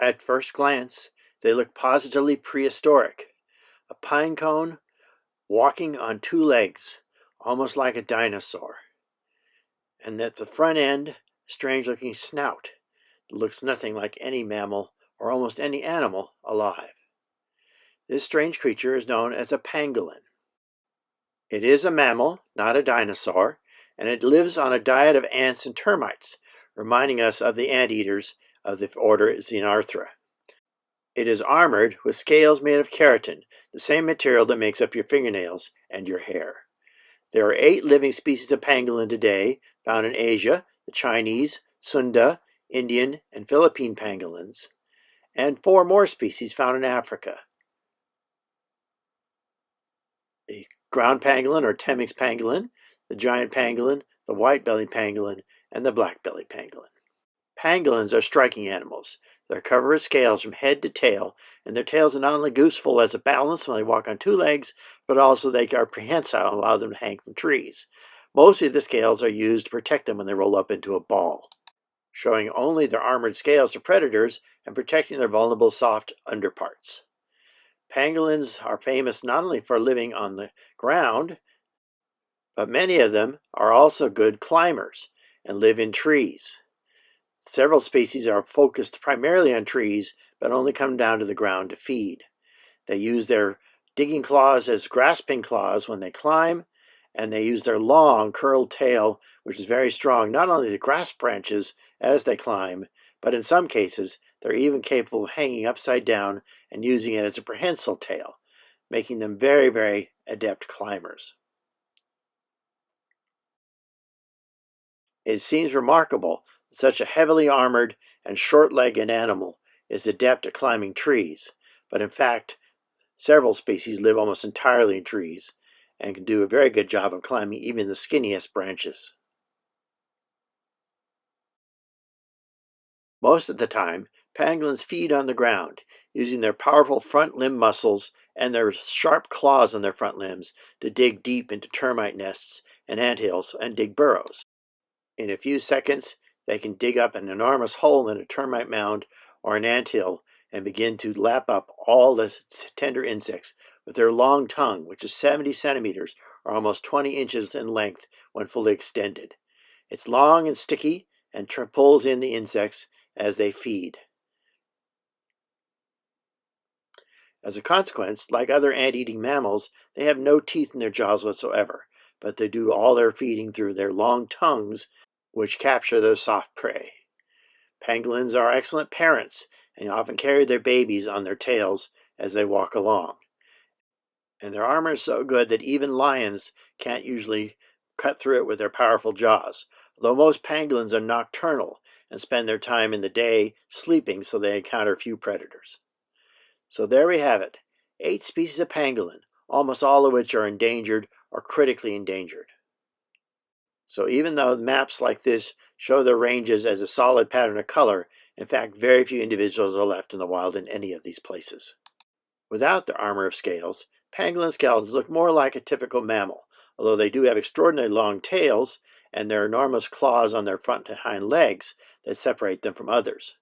At first glance, they look positively prehistoric. A pine cone walking on two legs, almost like a dinosaur. And at the front end, a strange-looking snout that looks nothing like any mammal or almost any animal alive. This strange creature is known as a pangolin. It is a mammal, not a dinosaur, and it lives on a diet of ants and termites, reminding us of the anteaters of the order Xenarthra. It is armored with scales made of keratin, the same material that makes up your fingernails and your hair. There are 8 living species of pangolin today, found in Asia: the Chinese, Sunda, Indian, and Philippine pangolins, and 4 more species found in Africa: the ground pangolin or Temminck's pangolin, the giant pangolin, the white-bellied pangolin, and the black-bellied pangolin. Pangolins are striking animals. They're covered with scales from head to tail, and their tails are not only useful as a balance when they walk on 2 legs, but also they are prehensile and allow them to hang from trees. Mostly the scales are used to protect them when they roll up into a ball, showing only their armored scales to predators and protecting their vulnerable soft underparts. Pangolins are famous not only for living on the ground, but many of them are also good climbers and live in trees. Several species are focused primarily on trees, but only come down to the ground to feed. They use their digging claws as grasping claws when they climb, and they use their long, curled tail, which is very strong, not only to grasp branches as they climb, but in some cases, they're even capable of hanging upside down and using it as a prehensile tail, making them very, very adept climbers. It seems remarkable that such a heavily armored and short-legged animal is adept at climbing trees, but in fact, several species live almost entirely in trees and can do a very good job of climbing even the skinniest branches. Most of the time, pangolins feed on the ground, using their powerful front limb muscles and their sharp claws on their front limbs to dig deep into termite nests and anthills and dig burrows. In a few seconds, they can dig up an enormous hole in a termite mound or an anthill and begin to lap up all the tender insects with their long tongue, which is 70 centimeters or almost 20 inches in length when fully extended. It's long and sticky and pulls in the insects as they feed. As a consequence, like other ant-eating mammals, they have no teeth in their jaws whatsoever, but they do all their feeding through their long tongues, which capture their soft prey. Pangolins are excellent parents and often carry their babies on their tails as they walk along. And their armor is so good that even lions can't usually cut through it with their powerful jaws, although most pangolins are nocturnal and spend their time in the day sleeping so they encounter few predators. So there we have it, 8 species of pangolin, almost all of which are endangered or critically endangered. So even though maps like this show their ranges as a solid pattern of color, in fact, very few individuals are left in the wild in any of these places. Without their armor of scales, pangolin skeletons look more like a typical mammal, although they do have extraordinarily long tails and their enormous claws on their front and hind legs that separate them from others.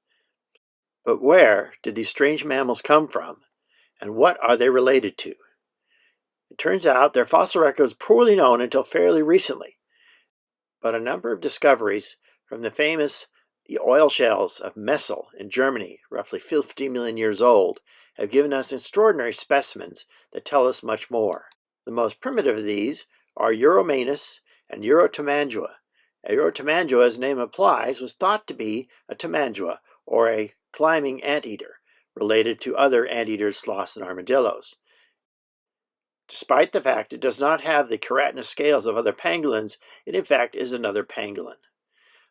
But where did these strange mammals come from, and what are they related to? It turns out their fossil record was poorly known until fairly recently, but a number of discoveries from the famous oil shales of Messel in Germany, roughly 50 million years old, have given us extraordinary specimens that tell us much more. The most primitive of these are Euromanus and Eurotamandua. Eurotamandua, as the name implies, was thought to be a tamandua, or a climbing anteater, related to other anteaters, sloths, and armadillos. Despite the fact it does not have the keratinous scales of other pangolins, it in fact is another pangolin.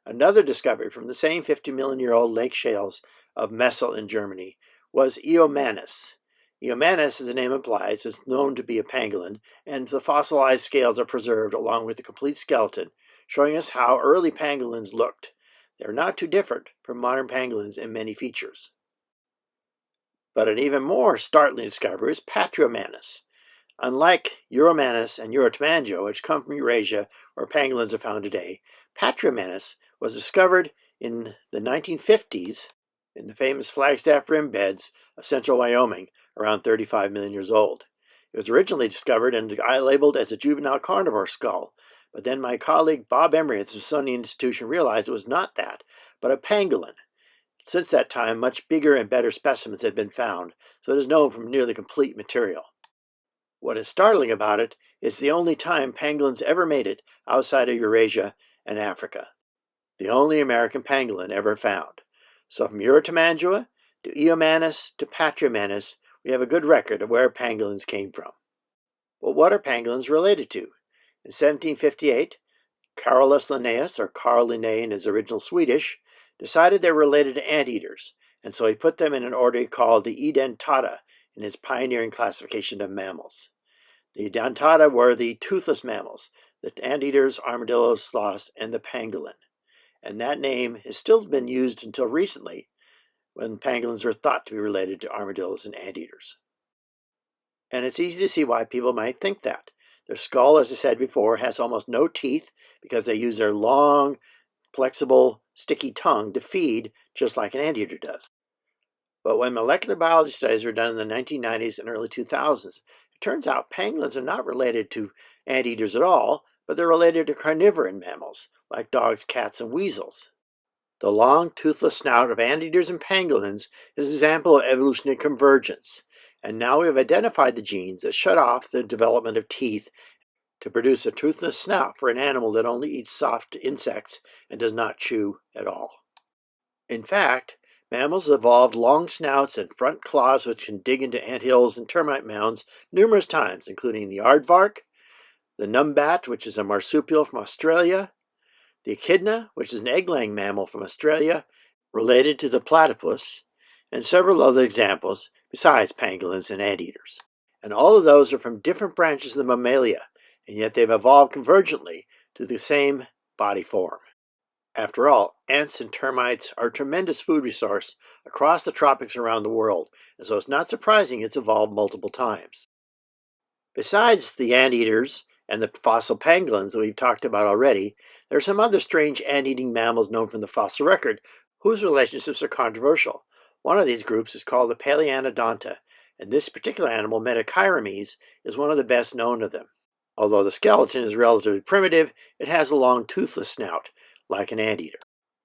Another discovery from the same 50-million-year-old lake shales of Messel in Germany was Eomanus. Eomanus, as the name implies, is known to be a pangolin, and the fossilized scales are preserved along with the complete skeleton, showing us how early pangolins looked. They are not too different from modern pangolins in many features. But an even more startling discovery is Patriomanus. Unlike Euromanus and Eurotamandua, which come from Eurasia, where pangolins are found today, Patriomanus was discovered in the 1950s in the famous Flagstaff rim beds of central Wyoming, around 35 million years old. It was originally discovered and labeled as a juvenile carnivore skull, but then my colleague Bob Emery at the Smithsonian Institution realized it was not that, but a pangolin. Since that time, much bigger and better specimens have been found, so it is known from nearly complete material. What is startling about it is the only time pangolins ever made it outside of Eurasia and Africa. The only American pangolin ever found. So from Euratomandua to Eomanus to Patriomanus, we have a good record of where pangolins came from. Well, what are pangolins related to? In 1758, Carolus Linnaeus, or Carl Linné in his original Swedish, decided they were related to anteaters, and so he put them in an order called the Edentata in his pioneering classification of mammals. The Edentata were the toothless mammals, the anteaters, armadillos, sloths, and the pangolin. And that name has still been used until recently, when pangolins are thought to be related to armadillos and anteaters. And it's easy to see why people might think that. Their skull, as I said before, has almost no teeth because they use their long, flexible, sticky tongue to feed, just like an anteater does. But when molecular biology studies were done in the 1990s and early 2000s, it turns out pangolins are not related to anteaters at all, but they're related to carnivorous mammals, like dogs, cats, and weasels. The long, toothless snout of anteaters and pangolins is an example of evolutionary convergence, and now we have identified the genes that shut off the development of teeth to produce a toothless snout for an animal that only eats soft insects and does not chew at all. In fact, mammals evolved long snouts and front claws which can dig into anthills and termite mounds numerous times, including the aardvark, the numbat, which is a marsupial from Australia, the echidna, which is an egg-laying mammal from Australia, related to the platypus, and several other examples besides pangolins and anteaters. And all of those are from different branches of the mammalia, and yet they've evolved convergently to the same body form. After all, ants and termites are a tremendous food resource across the tropics around the world, and so it's not surprising it's evolved multiple times. Besides the anteaters and the fossil pangolins that we've talked about already, there are some other strange ant-eating mammals known from the fossil record whose relationships are controversial. One of these groups is called the Paleanodonta, and this particular animal, Metachiromes, is one of the best known of them. Although the skeleton is relatively primitive, it has a long toothless snout, like an anteater.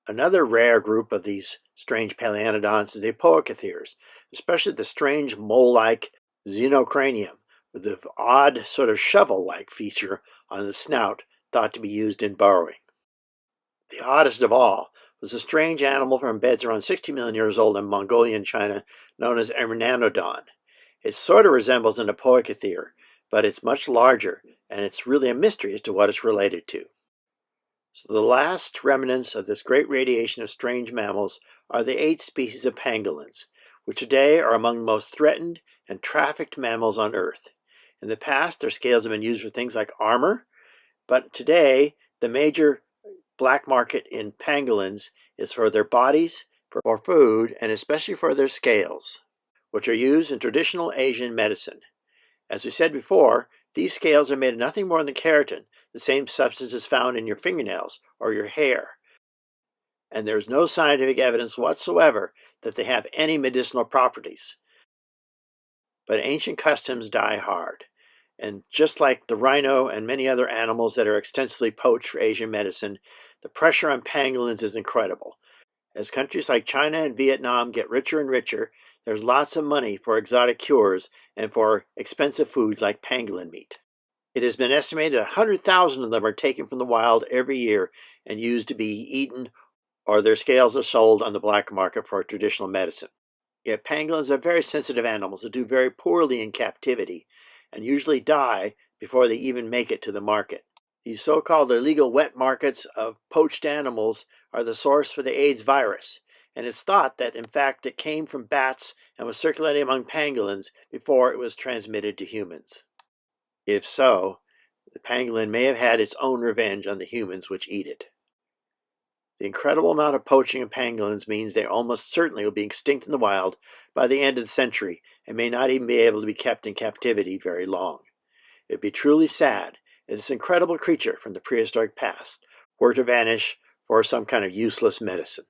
Another rare group of these strange paleanodonts is the apoicotheres, especially the strange mole-like xenocranium, with the odd sort of shovel-like feature on the snout thought to be used in burrowing. The oddest of all was a strange animal from beds around 60 million years old in Mongolia and China known as Ernanodon. It sort of resembles an apoicothere, but it's much larger, and it's really a mystery as to what it's related to. So the last remnants of this great radiation of strange mammals are the 8 species of pangolins, which today are among the most threatened and trafficked mammals on Earth. In the past, their scales have been used for things like armor, but today, the major black market in pangolins is for their bodies, for food, and especially for their scales, which are used in traditional Asian medicine. As we said before, these scales are made of nothing more than keratin, the same substance as found in your fingernails or your hair. And there is no scientific evidence whatsoever that they have any medicinal properties. But ancient customs die hard. And just like the rhino and many other animals that are extensively poached for Asian medicine, the pressure on pangolins is incredible. As countries like China and Vietnam get richer and richer, there's lots of money for exotic cures and for expensive foods like pangolin meat. It has been estimated 100,000 of them are taken from the wild every year and used to be eaten, or their scales are sold on the black market for traditional medicine. Yet pangolins are very sensitive animals that do very poorly in captivity and usually die before they even make it to the market. These so-called illegal wet markets of poached animals are the source for the AIDS virus, and it's thought that in fact it came from bats and was circulating among pangolins before it was transmitted to humans. If so, the pangolin may have had its own revenge on the humans which eat it. The incredible amount of poaching of pangolins means they almost certainly will be extinct in the wild by the end of the century and may not even be able to be kept in captivity very long. It would be truly sad if this incredible creature from the prehistoric past were to vanish for some kind of useless medicine.